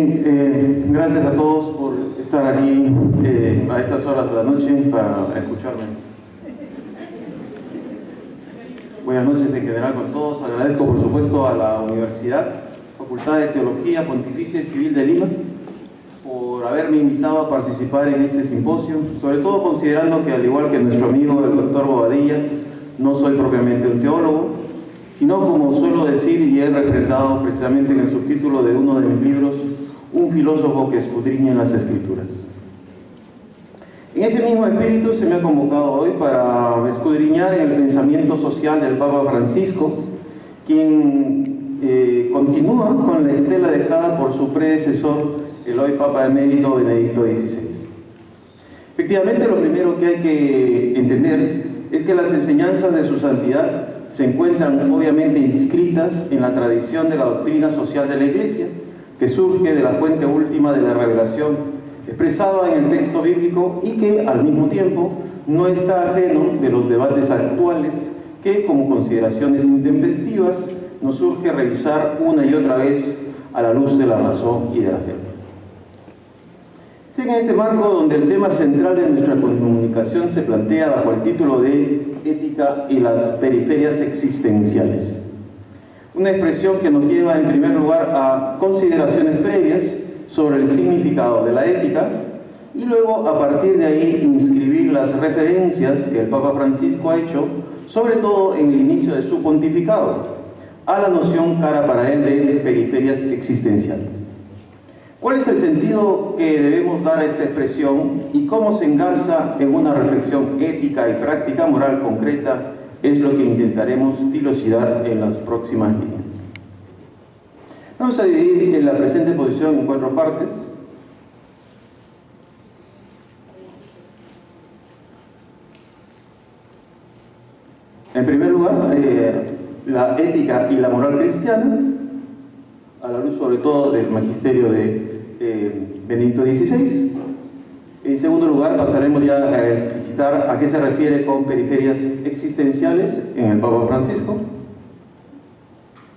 Bien, gracias a todos por estar aquí a estas horas de la noche para escucharme. Buenas noches en general con todos. Agradezco por supuesto a la Universidad, Facultad de Teología Pontificia y Civil de Lima, por haberme invitado a participar en este simposio, sobre todo considerando que, al igual que nuestro amigo el doctor Bobadilla, no soy propiamente un teólogo, sino, como suelo decir y he refrendado precisamente en el subtítulo de uno de mis libros, un filósofo que escudriña en las Escrituras. En ese mismo espíritu se me ha convocado hoy para escudriñar en el pensamiento social del Papa Francisco, quien continúa con la estela dejada por su predecesor, el hoy Papa Emérito Benedicto XVI. Efectivamente, lo primero que hay que entender es que las enseñanzas de su santidad se encuentran obviamente inscritas en la tradición de la doctrina social de la Iglesia, que surge de la fuente última de la revelación, expresada en el texto bíblico, y que al mismo tiempo no está ajeno de los debates actuales que, como consideraciones intempestivas, nos surge revisar una y otra vez a la luz de la razón y de la fe. Es en este marco donde el tema central de nuestra comunicación se plantea bajo el título de Ética y las periferias existenciales. Una expresión que nos lleva en primer lugar a consideraciones previas sobre el significado de la ética y luego, a partir de ahí, inscribir las referencias que el Papa Francisco ha hecho, sobre todo en el inicio de su pontificado, a la noción cara para él de periferias existenciales. ¿Cuál es el sentido que debemos dar a esta expresión y cómo se engarza en una reflexión ética y práctica moral concreta? Es lo que intentaremos dilucidar en las próximas líneas. Vamos a dividir en la presente exposición en 4 partes. En primer lugar, la ética y la moral cristiana, a la luz sobre todo del magisterio de Benedicto XVI. En segundo lugar, pasaremos ya a explicitar a qué se refiere con periferias existenciales en el Papa Francisco.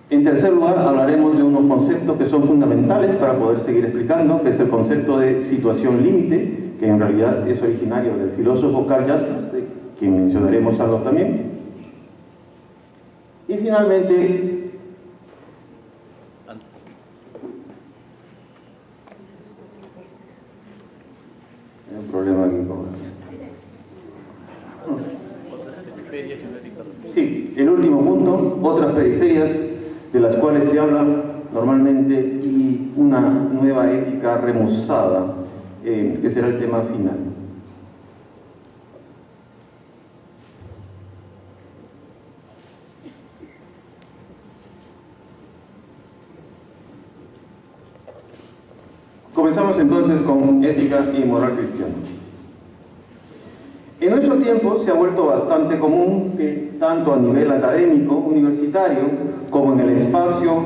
En tercer lugar, hablaremos de unos conceptos que son fundamentales para poder seguir explicando, que es el concepto de situación límite, que en realidad es originario del filósofo Karl Jaspers, de quien mencionaremos algo también. Y finalmente, hay un problema aquí con... Sí, el último punto, otras periferias de las cuales se habla normalmente, y una nueva ética remozada, que será el tema final. Comenzamos entonces con ética y moral cristiana. En nuestro tiempo se ha vuelto bastante común que, tanto a nivel académico, universitario, como en el espacio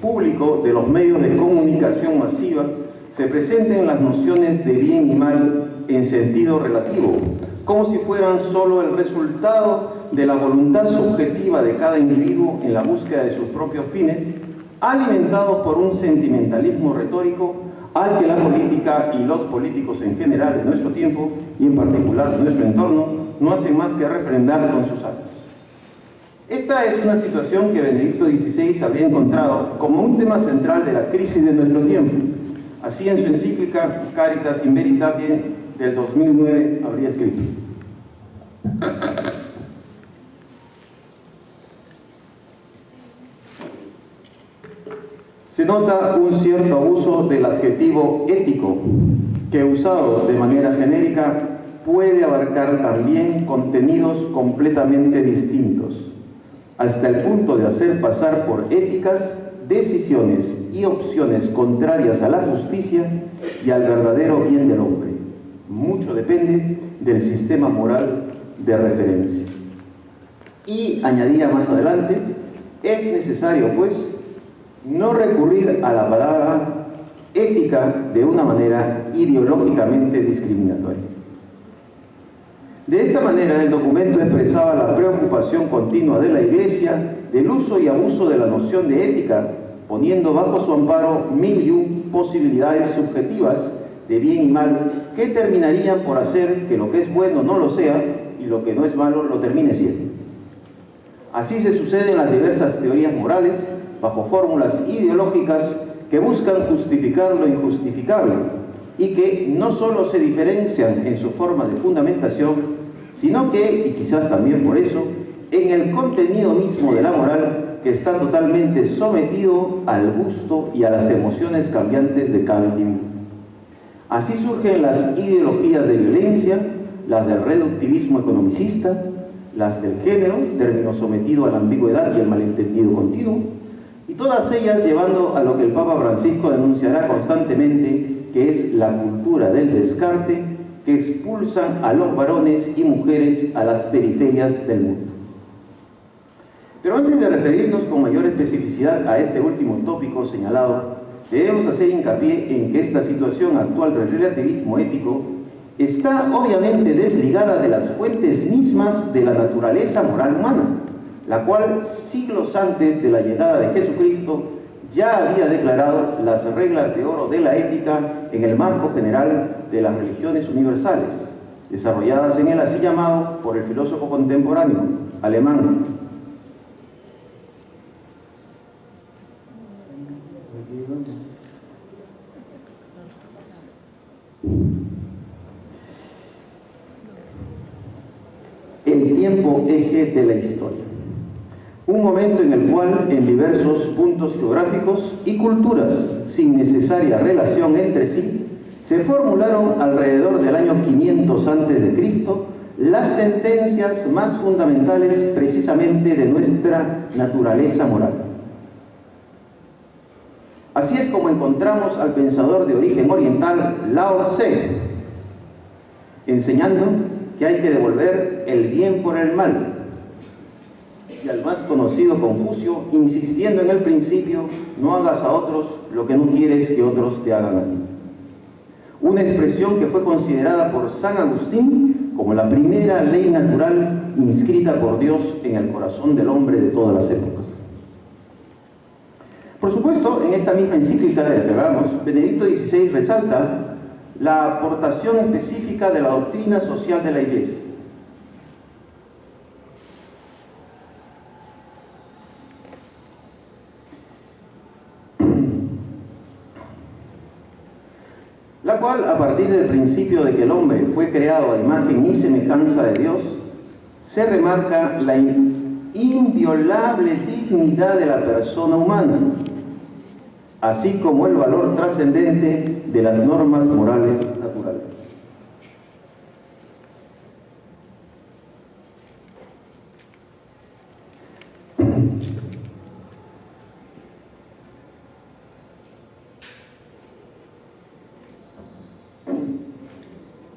público de los medios de comunicación masiva, se presenten las nociones de bien y mal en sentido relativo, como si fueran solo el resultado de la voluntad subjetiva de cada individuo en la búsqueda de sus propios fines, alimentados por un sentimentalismo retórico al que la política y los políticos en general de nuestro tiempo, y en particular de nuestro entorno, no hacen más que refrendar con sus actos. Esta es una situación que Benedicto XVI habría encontrado como un tema central de la crisis de nuestro tiempo. Así, en su encíclica Caritas in Veritate del 2009 habría escrito: se nota un cierto abuso del adjetivo ético, que, usado de manera genérica, puede abarcar también contenidos completamente distintos, hasta el punto de hacer pasar por éticas decisiones y opciones contrarias a la justicia y al verdadero bien del hombre. Mucho depende del sistema moral de referencia. Y añadía más adelante: es necesario, pues, no recurrir a la palabra ética de una manera ideológicamente discriminatoria. De esta manera, el documento expresaba la preocupación continua de la Iglesia del uso y abuso de la noción de ética poniendo bajo su amparo mil y un posibilidades subjetivas de bien y mal que terminarían por hacer que lo que es bueno no lo sea y lo que no es malo lo termine siendo. Así se sucede en las diversas teorías morales, bajo fórmulas ideológicas que buscan justificar lo injustificable y que no solo se diferencian en su forma de fundamentación, sino que, y quizás también por eso, en el contenido mismo de la moral, que está totalmente sometido al gusto y a las emociones cambiantes de cada individuo. Así surgen las ideologías de violencia, las del reductivismo economicista, las del género, término sometido a la ambigüedad y el malentendido continuo, y todas ellas llevando a lo que el Papa Francisco denunciará constantemente, que es la cultura del descarte, que expulsan a los varones y mujeres a las periferias del mundo. Pero antes de referirnos con mayor especificidad a este último tópico señalado, debemos hacer hincapié en que esta situación actual del relativismo ético está obviamente desligada de las fuentes mismas de la naturaleza moral humana, la cual siglos antes de la llegada de Jesucristo ya había declarado las reglas de oro de la ética en el marco general de las religiones universales, desarrolladas en él así llamado por el filósofo contemporáneo alemán el tiempo eje de la historia. Un momento en el cual, en diversos puntos geográficos y culturas sin necesaria relación entre sí, se formularon alrededor del año 500 a.C. las sentencias más fundamentales precisamente de nuestra naturaleza moral. Así es como encontramos al pensador de origen oriental Lao Tse enseñando que hay que devolver el bien por el mal, y al más conocido Confucio insistiendo en el principio: no hagas a otros lo que no quieres que otros te hagan a ti. Una expresión que fue considerada por San Agustín como la primera ley natural inscrita por Dios en el corazón del hombre de todas las épocas. Por supuesto, en esta misma encíclica de la que hablamos, Benedicto XVI resalta la aportación específica de la doctrina social de la Iglesia. La cual, a partir del principio de que el hombre fue creado a imagen y semejanza de Dios, se remarca la inviolable dignidad de la persona humana, así como el valor trascendente de las normas morales naturales.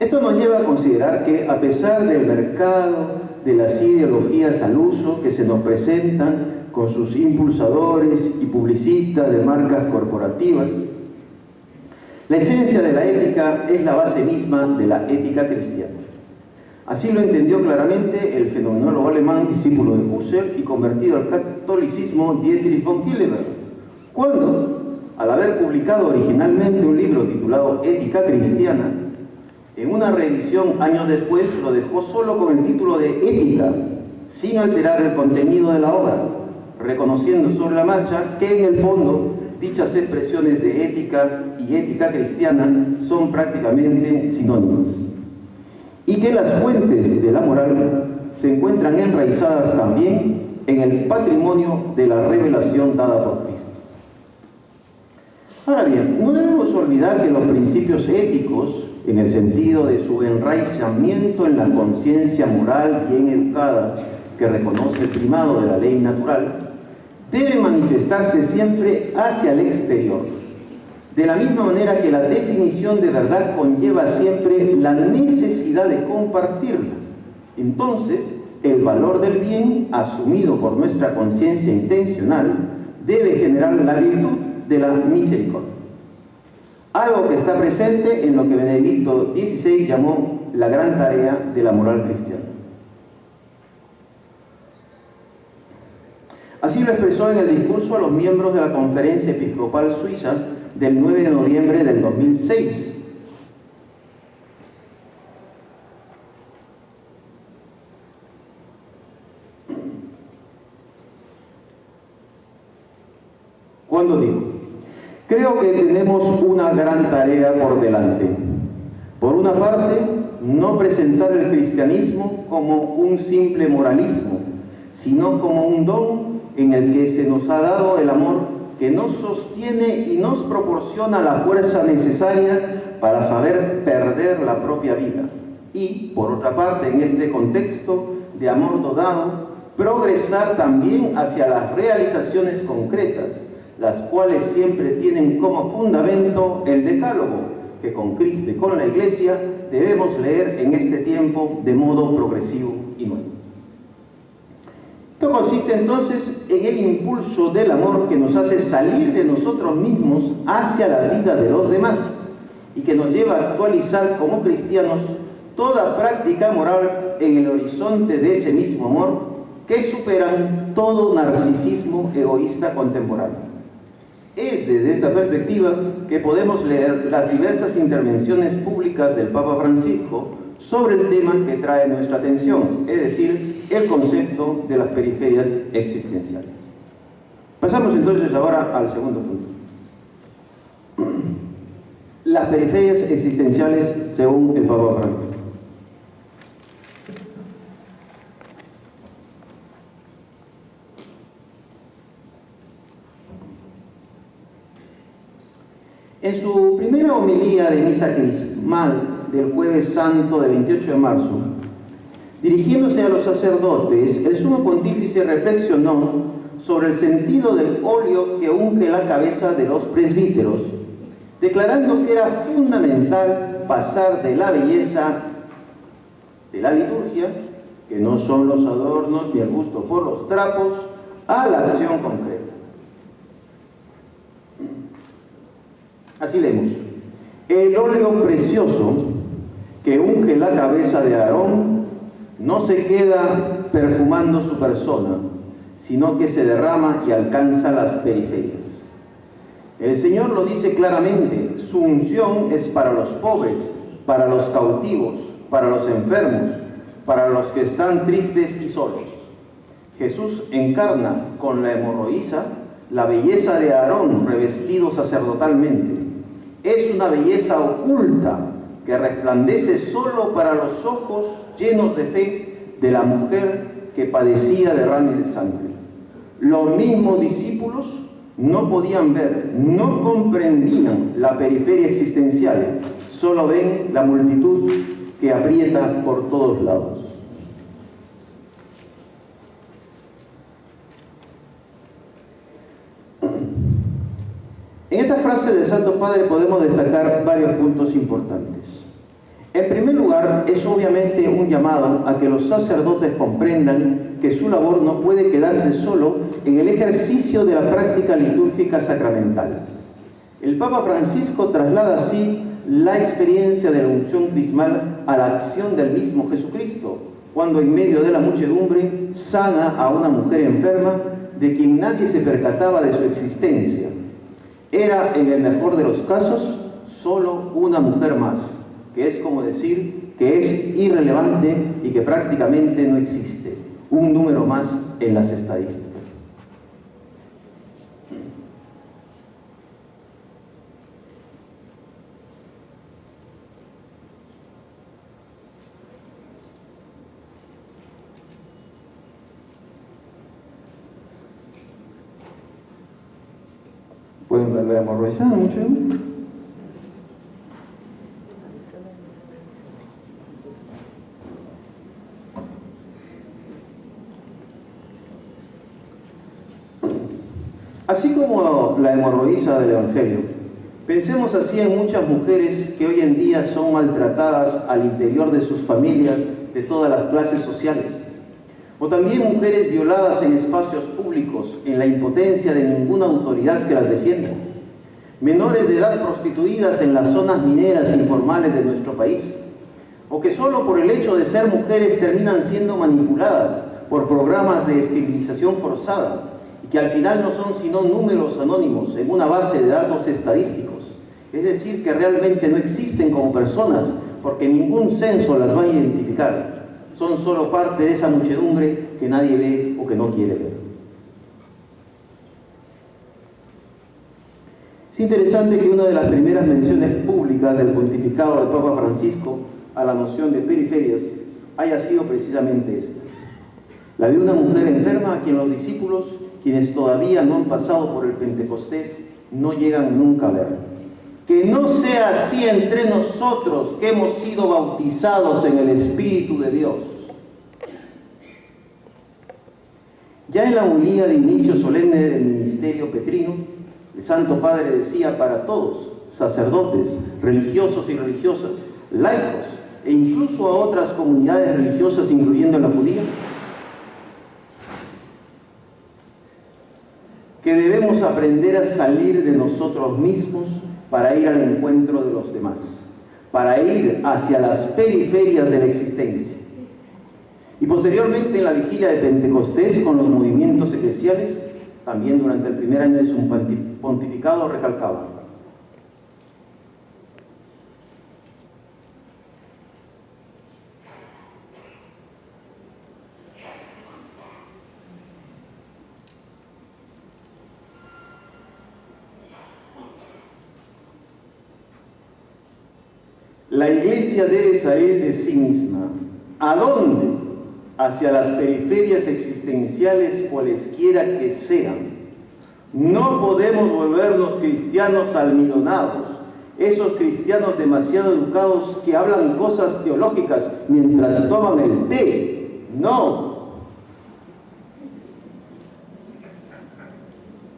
Esto nos lleva a considerar que, a pesar del mercado de las ideologías al uso que se nos presentan con sus impulsadores y publicistas de marcas corporativas, la esencia de la ética es la base misma de la ética cristiana. Así lo entendió claramente el fenomenólogo alemán, discípulo de Husserl y convertido al catolicismo, Dietrich von Hildebrand, cuando, al haber publicado originalmente un libro titulado Ética Cristiana, en una reedición años después lo dejó solo con el título de Ética, sin alterar el contenido de la obra, reconociendo sobre la marcha que en el fondo dichas expresiones de ética y ética cristiana son prácticamente sinónimas, y que las fuentes de la moral se encuentran enraizadas también en el patrimonio de la revelación dada por Cristo. Ahora bien, no debemos olvidar que los principios éticos, en el sentido de su enraizamiento en la conciencia moral bien educada que reconoce el primado de la ley natural, debe manifestarse siempre hacia el exterior, de la misma manera que la definición de verdad conlleva siempre la necesidad de compartirla. Entonces, el valor del bien, asumido por nuestra conciencia intencional, debe generar la virtud de la misericordia. Algo que está presente en lo que Benedicto XVI llamó la gran tarea de la moral cristiana. Así lo expresó en el discurso a los miembros de la Conferencia Episcopal Suiza del 9 de noviembre del 2006. Cuando dijo: creo que tenemos una gran tarea por delante. Por una parte, no presentar el cristianismo como un simple moralismo, sino como un don en el que se nos ha dado el amor que nos sostiene y nos proporciona la fuerza necesaria para saber perder la propia vida. Y, por otra parte, en este contexto de amor donado, progresar también hacia las realizaciones concretas, las cuales siempre tienen como fundamento el decálogo, que con Cristo y con la Iglesia debemos leer en este tiempo de modo progresivo y nuevo. Esto consiste entonces en el impulso del amor que nos hace salir de nosotros mismos hacia la vida de los demás y que nos lleva a actualizar como cristianos toda práctica moral en el horizonte de ese mismo amor que superan todo narcisismo egoísta contemporáneo. Es desde esta perspectiva que podemos leer las diversas intervenciones públicas del Papa Francisco sobre el tema que trae nuestra atención, es decir, el concepto de las periferias existenciales. Pasamos entonces ahora al segundo punto. Las periferias existenciales según el Papa Francisco. En su primera homilía de misa crismal del Jueves Santo del 28 de marzo, dirigiéndose a los sacerdotes, el Sumo Pontífice reflexionó sobre el sentido del óleo que unge la cabeza de los presbíteros, declarando que era fundamental pasar de la belleza de la liturgia, que no son los adornos ni el gusto por los trapos, a la acción concreta. Así leemos: el óleo precioso que unge la cabeza de Aarón no se queda perfumando su persona, sino que se derrama y alcanza las periferias. El Señor lo dice claramente: su unción es para los pobres, para los cautivos, para los enfermos, para los que están tristes y solos. Jesús encarna con la hemorroísa la belleza de Aarón revestido sacerdotalmente. Es una belleza oculta que resplandece solo para los ojos llenos de fe de la mujer que padecía derrame de sangre. Los mismos discípulos no podían ver, no comprendían la periferia existencial, solo ven la multitud que aprieta por todos lados. En esta frase del Santo Padre podemos destacar varios puntos importantes. En primer lugar, es obviamente un llamado a que los sacerdotes comprendan que su labor no puede quedarse solo en el ejercicio de la práctica litúrgica sacramental. El Papa Francisco traslada así la experiencia de la unción crismal a la acción del mismo Jesucristo, cuando en medio de la muchedumbre sana a una mujer enferma de quien nadie se percataba de su existencia. Era, en el mejor de los casos, solo una mujer más, que es como decir que es irrelevante y que prácticamente no existe, un número más en las estadísticas. Pueden ver la hemorroísa mucho. Así como la hemorroísa del Evangelio, pensemos así en muchas mujeres que hoy en día son maltratadas al interior de sus familias de todas las clases sociales. O también mujeres violadas en espacios públicos, en la impotencia de ninguna autoridad que las defienda. Menores de edad prostituidas en las zonas mineras informales de nuestro país. O que solo por el hecho de ser mujeres terminan siendo manipuladas por programas de esterilización forzada que al final no son sino números anónimos en una base de datos estadísticos, es decir, que realmente no existen como personas, porque ningún censo las va a identificar, son solo parte de esa muchedumbre que nadie ve o que no quiere ver. Es interesante que una de las primeras menciones públicas del pontificado del Papa Francisco a la noción de periferias haya sido precisamente esta, la de una mujer enferma a quien los discípulos, quienes todavía no han pasado por el Pentecostés, no llegan nunca a ver. Que no sea así entre nosotros que hemos sido bautizados en el Espíritu de Dios. Ya en la homilía de inicio solemne del ministerio petrino, el Santo Padre decía para todos, sacerdotes, religiosos y religiosas, laicos e incluso a otras comunidades religiosas, incluyendo la judía, que debemos aprender a salir de nosotros mismos para ir al encuentro de los demás, para ir hacia las periferias de la existencia. Y posteriormente en la vigilia de Pentecostés, con los movimientos eclesiales, también durante el primer año de su pontificado, recalcaba: la Iglesia debe salir de sí misma. ¿A dónde? Hacia las periferias existenciales, cualesquiera que sean. No podemos volvernos cristianos almidonados, esos cristianos demasiado educados que hablan cosas teológicas mientras toman el té. No.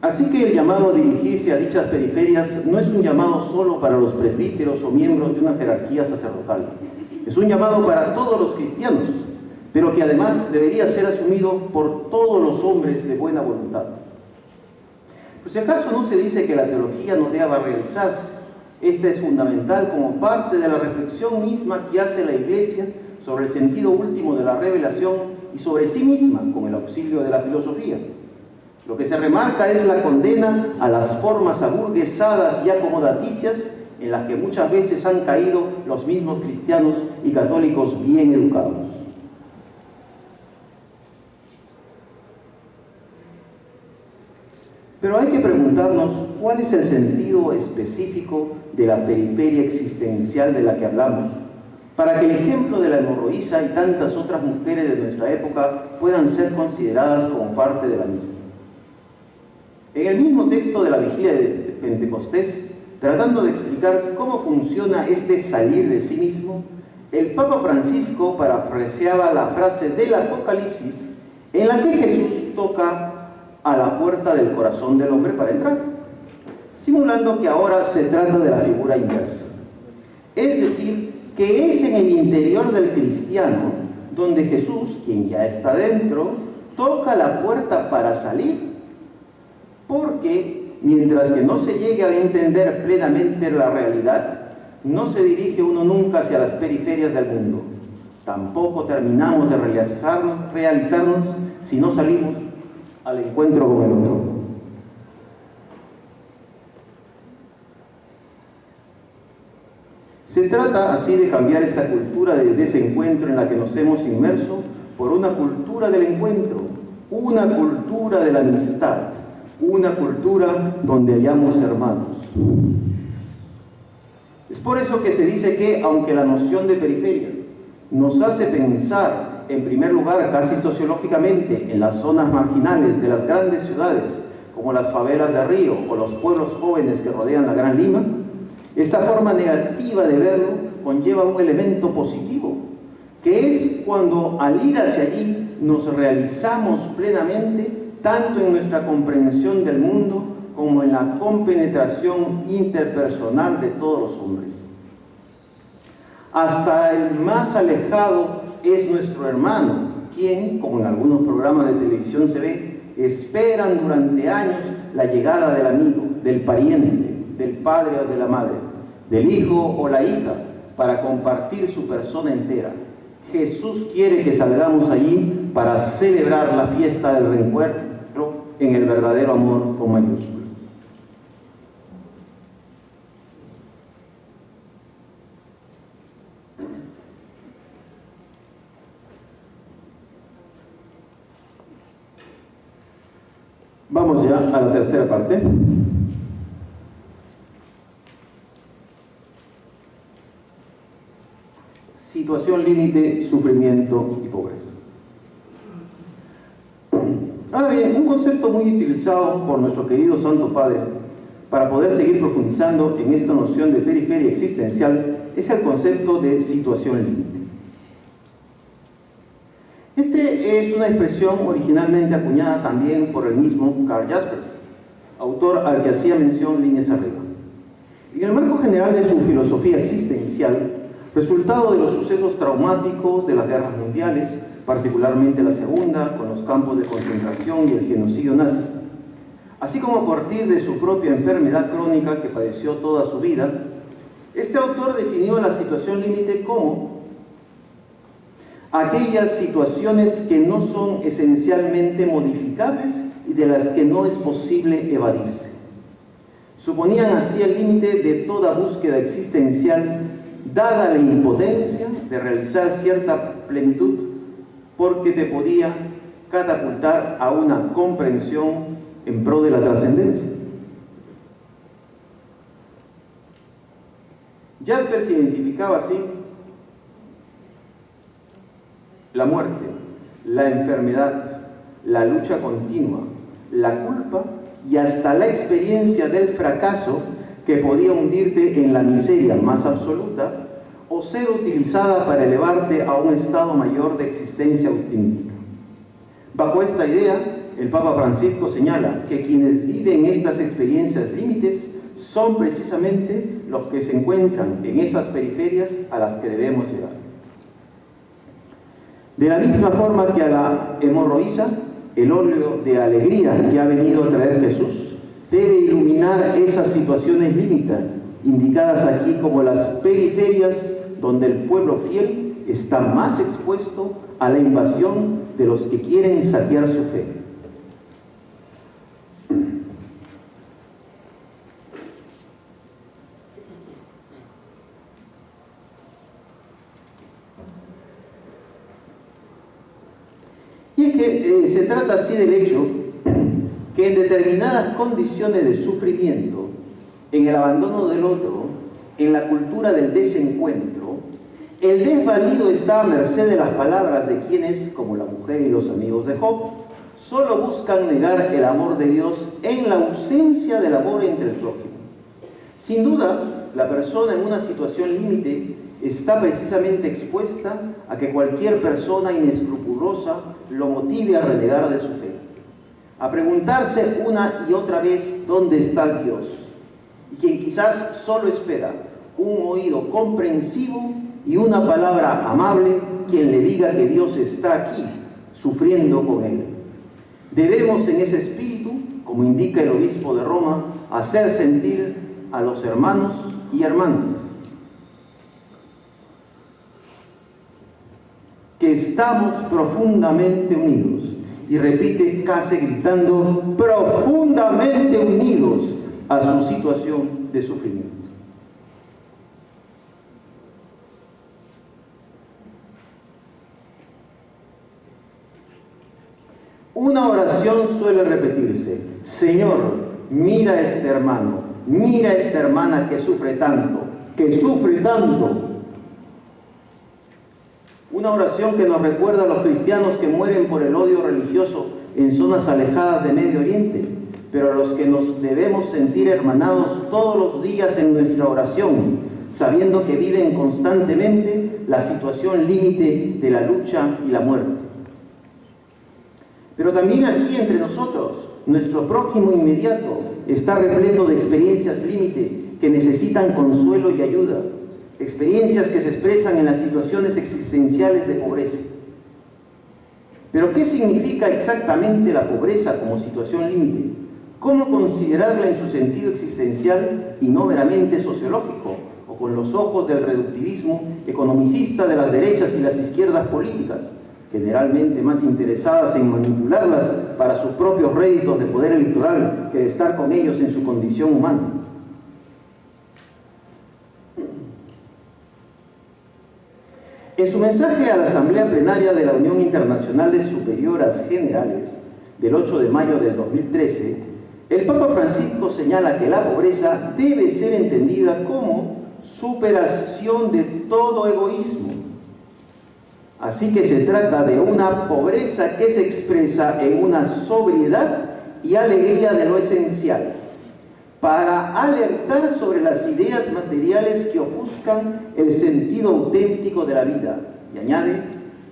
Así que el llamado a dirigirse a dichas periferias no es un llamado solo para los presbíteros o miembros de una jerarquía sacerdotal. Es un llamado para todos los cristianos, pero que además debería ser asumido por todos los hombres de buena voluntad. Pues si acaso no se dice que la teología no deba realizarse, esta es fundamental como parte de la reflexión misma que hace la Iglesia sobre el sentido último de la revelación y sobre sí misma con el auxilio de la filosofía. Lo que se remarca es la condena a las formas aburguesadas y acomodaticias en las que muchas veces han caído los mismos cristianos y católicos bien educados. Pero hay que preguntarnos cuál es el sentido específico de la periferia existencial de la que hablamos, para que el ejemplo de la hemorroísa y tantas otras mujeres de nuestra época puedan ser consideradas como parte de la misma. En el mismo texto de la vigilia de Pentecostés, tratando de explicar cómo funciona este salir de sí mismo, el Papa Francisco parafraseaba la frase del Apocalipsis en la que Jesús toca a la puerta del corazón del hombre para entrar, simulando que ahora se trata de la figura inversa. Es decir, que es en el interior del cristiano donde Jesús, quien ya está dentro, toca la puerta para salir, porque mientras que no se llegue a entender plenamente la realidad, no se dirige uno nunca hacia las periferias del mundo. Tampoco terminamos de realizarnos si no salimos al encuentro con el otro. Se trata así de cambiar esta cultura del desencuentro en la que nos hemos inmerso por una cultura del encuentro, una cultura de la amistad, una cultura donde hallamos hermanos. Es por eso que se dice que, aunque la noción de periferia nos hace pensar, en primer lugar, casi sociológicamente, en las zonas marginales de las grandes ciudades, como las favelas de Río o los pueblos jóvenes que rodean la Gran Lima, esta forma negativa de verlo conlleva un elemento positivo, que es cuando al ir hacia allí nos realizamos plenamente tanto en nuestra comprensión del mundo como en la compenetración interpersonal de todos los hombres. Hasta el más alejado es nuestro hermano, quien, como en algunos programas de televisión se ve, esperan durante años la llegada del amigo, del pariente, del padre o de la madre, del hijo o la hija, para compartir su persona entera. Jesús quiere que salgamos allí para celebrar la fiesta del reencuentro en el verdadero amor con mayúsculas. Vamos ya a la tercera parte. Situación límite, sufrimiento y pobreza. Ahora bien, un concepto muy utilizado por nuestro querido Santo Padre para poder seguir profundizando en esta noción de periferia existencial es el concepto de situación límite. Este es una expresión originalmente acuñada también por el mismo Karl Jaspers, autor al que hacía mención líneas arriba. En el marco general de su filosofía existencial, resultado de los sucesos traumáticos de las guerras mundiales, particularmente la segunda, con los campos de concentración y el genocidio nazi, así como a partir de su propia enfermedad crónica que padeció toda su vida, este autor definió la situación límite como aquellas situaciones que no son esencialmente modificables y de las que no es posible evadirse. Suponían así el límite de toda búsqueda existencial, dada la impotencia de realizar cierta plenitud, porque te podía catapultar a una comprensión en pro de la trascendencia. Jaspers identificaba así la muerte, la enfermedad, la lucha continua, la culpa y hasta la experiencia del fracaso que podía hundirte en la miseria más absoluta o ser utilizada para elevarte a un estado mayor de existencia auténtica. Bajo esta idea, el Papa Francisco señala que quienes viven estas experiencias límites son precisamente los que se encuentran en esas periferias a las que debemos llegar. De la misma forma que a la hemorroísa, el óleo de alegría que ha venido a traer Jesús debe iluminar esas situaciones límites, indicadas aquí como las periferias donde el pueblo fiel está más expuesto a la invasión de los que quieren saquear su fe. Y es que se trata así del hecho que en determinadas condiciones de sufrimiento, en el abandono del otro, en la cultura del desencuentro, el desvalido está a merced de las palabras de quienes, como la mujer y los amigos de Job, solo buscan negar el amor de Dios en la ausencia del amor entre el prójimo. Sin duda, la persona en una situación límite está precisamente expuesta a que cualquier persona inescrupulosa lo motive a renegar de su fe, a preguntarse una y otra vez dónde está Dios, y quien quizás solo espera un oído comprensivo y una palabra amable quien le diga que Dios está aquí, sufriendo con él. Debemos en ese espíritu, como indica el obispo de Roma, hacer sentir a los hermanos y hermanas que estamos profundamente unidos, y repite casi gritando, profundamente unidos a su situación de sufrimiento. Una oración suele repetirse: Señor, mira a este hermano, mira a esta hermana que sufre tanto, que sufre tanto. Una oración que nos recuerda a los cristianos que mueren por el odio religioso en zonas alejadas de Medio Oriente, pero a los que nos debemos sentir hermanados todos los días en nuestra oración, sabiendo que viven constantemente la situación límite de la lucha y la muerte. Pero también aquí entre nosotros, nuestro prójimo inmediato está repleto de experiencias límite que necesitan consuelo y ayuda, experiencias que se expresan en las situaciones existenciales de pobreza. Pero ¿qué significa exactamente la pobreza como situación límite? ¿Cómo considerarla en su sentido existencial y no meramente sociológico, o con los ojos del reductivismo economicista de las derechas y las izquierdas políticas, generalmente más interesadas en manipularlas para sus propios réditos de poder electoral que de estar con ellos en su condición humana. En su mensaje a la Asamblea Plenaria de la Unión Internacional de Superioras Generales del 8 de mayo del 2013, el Papa Francisco señala que la pobreza debe ser entendida como superación de todo egoísmo. Así que se trata de una pobreza que se expresa en una sobriedad y alegría de lo esencial, para alertar sobre las ideas materiales que ofuscan el sentido auténtico de la vida. Y añade,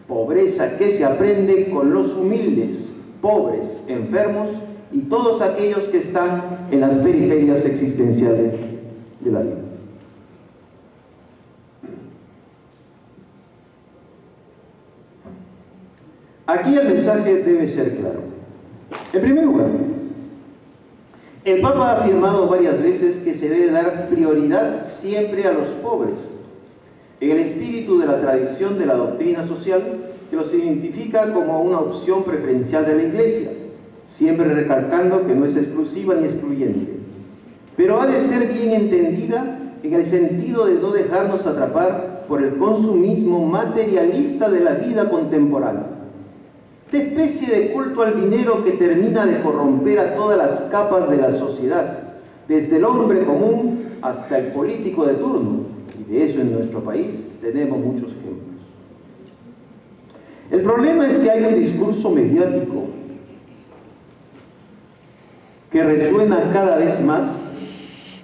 pobreza que se aprende con los humildes, pobres, enfermos y todos aquellos que están en las periferias existenciales de la vida. Aquí el mensaje debe ser claro. En primer lugar, el Papa ha afirmado varias veces que se debe dar prioridad siempre a los pobres, en el espíritu de la tradición de la doctrina social que los identifica como una opción preferencial de la Iglesia, siempre recalcando que no es exclusiva ni excluyente, pero ha de ser bien entendida en el sentido de no dejarnos atrapar por el consumismo materialista de la vida contemporánea. Esta especie de culto al dinero que termina de corromper a todas las capas de la sociedad, desde el hombre común hasta el político de turno, y de eso en nuestro país tenemos muchos ejemplos. El problema es que hay un discurso mediático que resuena cada vez más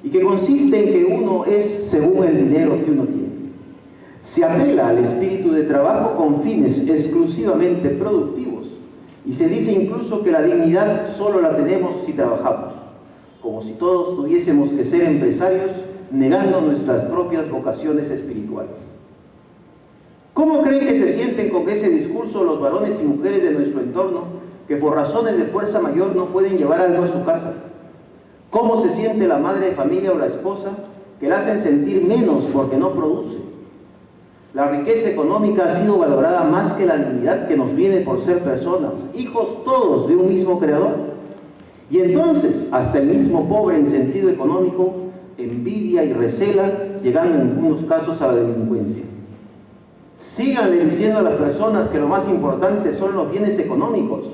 y que consiste en que uno es según el dinero que uno tiene. Se apela al espíritu de trabajo con fines exclusivamente productivos y se dice incluso que la dignidad solo la tenemos si trabajamos, como si todos tuviésemos que ser empresarios negando nuestras propias vocaciones espirituales. ¿Cómo creen que se sienten con ese discurso los varones y mujeres de nuestro entorno que por razones de fuerza mayor no pueden llevar algo a su casa? ¿Cómo se siente la madre de familia o la esposa que la hacen sentir menos porque no produce? La riqueza económica ha sido valorada más que la dignidad que nos viene por ser personas, hijos todos de un mismo creador. Y entonces, hasta el mismo pobre en sentido económico envidia y recela, llegando en algunos casos a la delincuencia. Síganle diciendo a las personas que lo más importante son los bienes económicos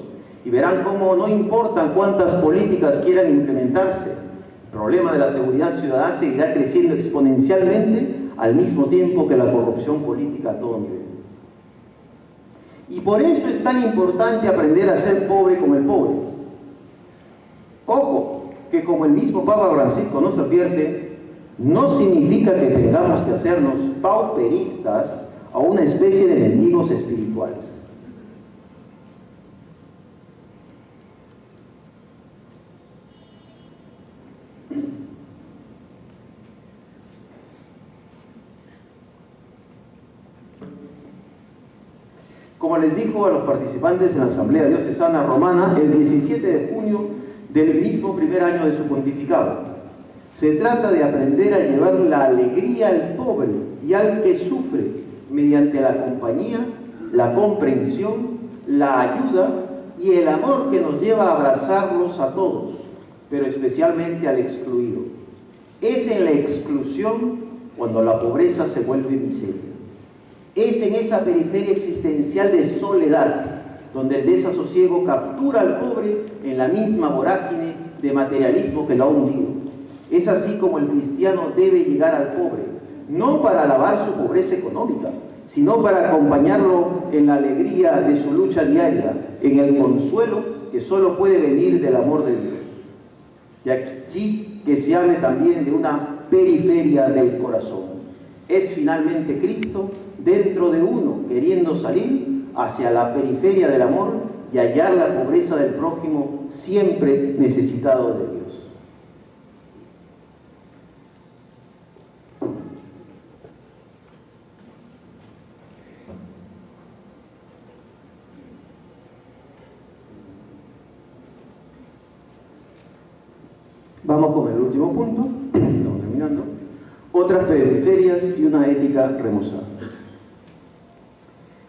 y verán cómo no importa cuántas políticas quieran implementarse, el problema de la seguridad ciudadana seguirá creciendo exponencialmente al mismo tiempo que la corrupción política a todo nivel. Y por eso es tan importante aprender a ser pobre como el pobre. Ojo, que como el mismo Papa Francisco nos advierte, no significa que tengamos que hacernos pauperistas a una especie de mendigos espirituales. Como les dijo a los participantes en la Asamblea Diocesana Romana el 17 de junio del mismo primer año de su pontificado, se trata de aprender a llevar la alegría al pobre y al que sufre mediante la compañía, la comprensión, la ayuda y el amor que nos lleva a abrazarlos a todos, pero especialmente al excluido. Es en la exclusión cuando la pobreza se vuelve miseria. Es en esa periferia existencial de soledad donde el desasosiego captura al pobre en la misma vorágine de materialismo que lo ha hundido. Es así como el cristiano debe llegar al pobre, no para alabar su pobreza económica, sino para acompañarlo en la alegría de su lucha diaria, en el consuelo que solo puede venir del amor de Dios. Y aquí que se hable también de una periferia del corazón. Es finalmente Cristo dentro de uno, queriendo salir hacia la periferia del amor y hallar la pobreza del prójimo siempre necesitado de Dios. Vamos con el último punto, estamos terminando. Otras periferias y una ética remozada.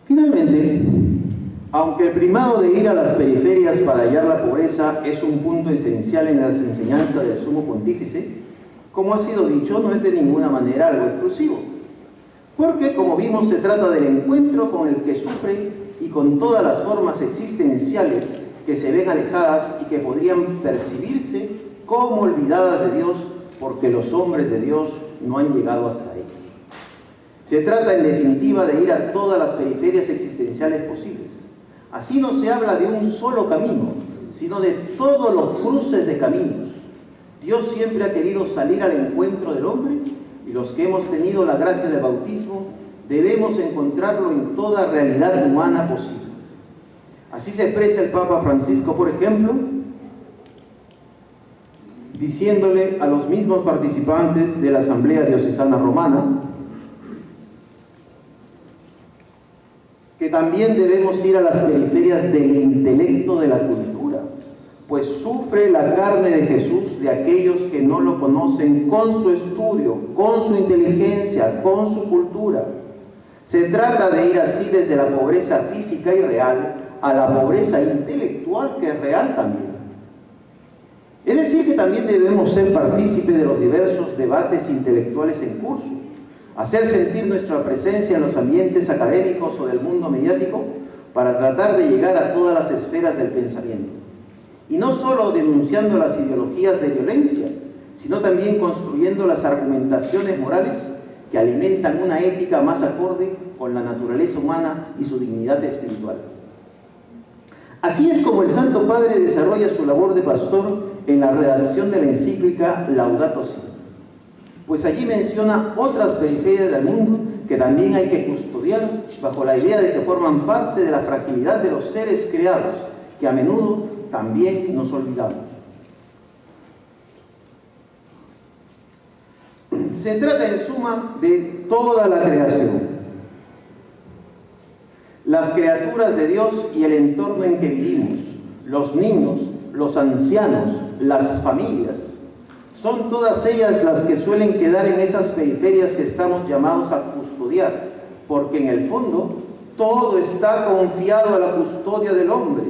Finalmente, Aunque el primado de ir a las periferias para hallar la pobreza es un punto esencial en las enseñanzas del Sumo Pontífice, como ha sido dicho, no es de ninguna manera algo exclusivo. Porque, como vimos, se trata del encuentro con el que sufre y con todas las formas existenciales que se ven alejadas y que podrían percibirse como olvidadas de Dios porque los hombres de Dios no han llegado hasta ahí. Se trata, en definitiva, de ir a todas las periferias existenciales posibles. Así no se habla de un solo camino, sino de todos los cruces de caminos. Dios siempre ha querido salir al encuentro del hombre y los que hemos tenido la gracia del bautismo debemos encontrarlo en toda realidad humana posible. Así se expresa el Papa Francisco, por ejemplo, diciéndole a los mismos participantes de la Asamblea Diocesana Romana que también debemos ir a las periferias del intelecto de la cultura, pues sufre la carne de Jesús de aquellos que no lo conocen con su estudio, con su inteligencia, con su cultura. Se trata de ir así desde la pobreza física y real a la pobreza intelectual, que es real también. Es decir, que también debemos ser partícipes de los diversos debates intelectuales en curso, hacer sentir nuestra presencia en los ambientes académicos o del mundo mediático para tratar de llegar a todas las esferas del pensamiento. Y no solo denunciando las ideologías de violencia, sino también construyendo las argumentaciones morales que alimentan una ética más acorde con la naturaleza humana y su dignidad espiritual. Así es como el Santo Padre desarrolla su labor de pastor en la redacción de la encíclica Laudato Si, pues allí menciona otras periferias del mundo que también hay que custodiar bajo la idea de que forman parte de la fragilidad de los seres creados, que a menudo también nos olvidamos. Se trata en suma de toda la creación, las criaturas de Dios y el entorno en que vivimos, los niños, los ancianos, las familias. Son todas ellas las que suelen quedar en esas periferias que estamos llamados a custodiar, porque en el fondo todo está confiado a la custodia del hombre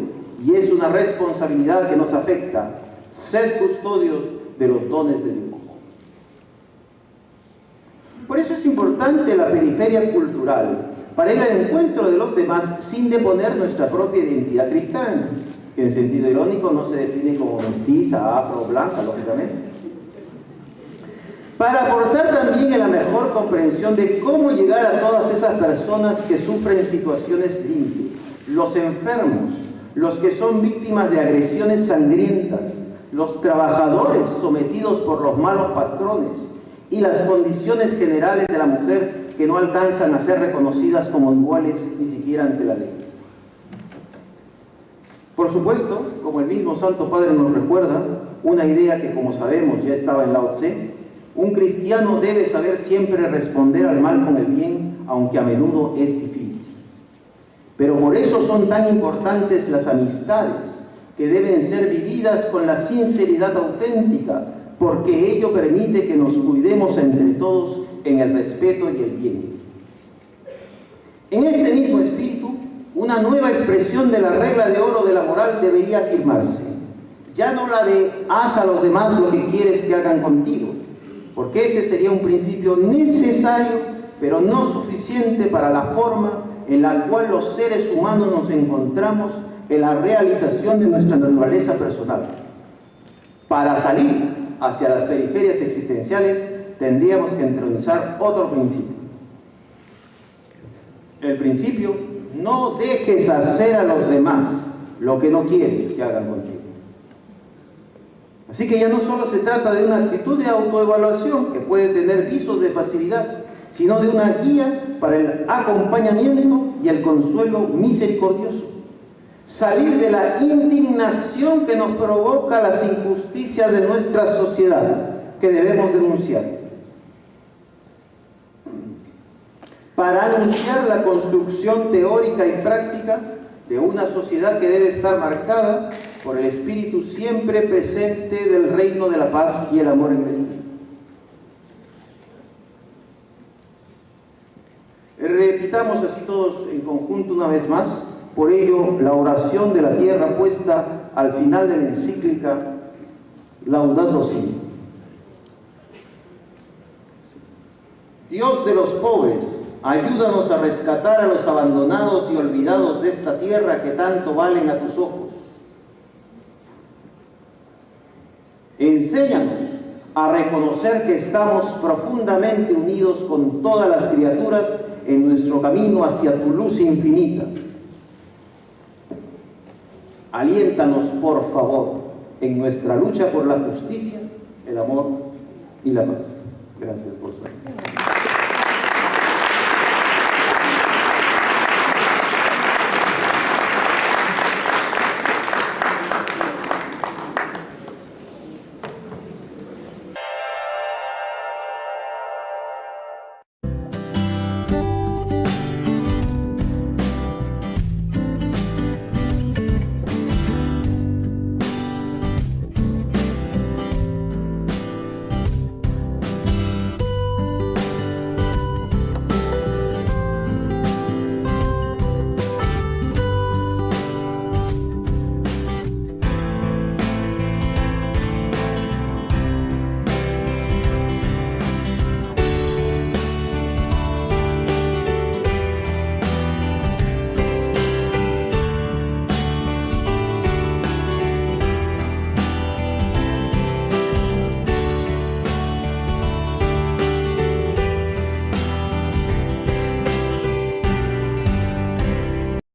y es una responsabilidad que nos afecta, ser custodios de los dones de Dios. Por eso es importante la periferia cultural, para ir al encuentro de los demás sin deponer nuestra propia identidad cristiana, que en sentido irónico no se define como mestiza, afro, blanca, lógicamente. Para aportar también en la mejor comprensión de cómo llegar a todas esas personas que sufren situaciones límites, los enfermos, los que son víctimas de agresiones sangrientas, los trabajadores sometidos por los malos patrones y las condiciones generales de la mujer que no alcanzan a ser reconocidas como iguales ni siquiera ante la ley. Por supuesto, como el mismo Santo Padre nos recuerda, una idea que, como sabemos, ya estaba en Lao Tse: un cristiano debe saber siempre responder al mal con el bien, aunque a menudo es difícil. Pero por eso son tan importantes las amistades, que deben ser vividas con la sinceridad auténtica, porque ello permite que nos cuidemos entre todos en el respeto y el bien. En este mismo espíritu, una nueva expresión de la regla de oro de la moral debería afirmarse. Ya no la de haz a los demás lo que quieres que hagan contigo, porque ese sería un principio necesario, pero no suficiente para la forma en la cual los seres humanos nos encontramos en la realización de nuestra naturaleza personal. Para salir hacia las periferias existenciales, tendríamos que entronizar otro principio. El principio: no dejes hacer a los demás lo que no quieres que hagan contigo. Así que ya no solo se trata de una actitud de autoevaluación que puede tener visos de pasividad, sino de una guía para el acompañamiento y el consuelo misericordioso. Salir de la indignación que nos provoca las injusticias de nuestra sociedad, que debemos denunciar, para anunciar la construcción teórica y práctica de una sociedad que debe estar marcada por el espíritu siempre presente del reino de la paz y el amor en Cristo. Repitamos así todos en conjunto una vez más: Por ello, la oración de la tierra puesta al final de la encíclica Laudato Si. Dios de los pobres, ayúdanos a rescatar a los abandonados y olvidados de esta tierra que tanto valen a tus ojos. Enséñanos a reconocer que estamos profundamente unidos con todas las criaturas en nuestro camino hacia tu luz infinita. Aliéntanos, por favor, en nuestra lucha por la justicia, el amor y la paz. Gracias por su atención.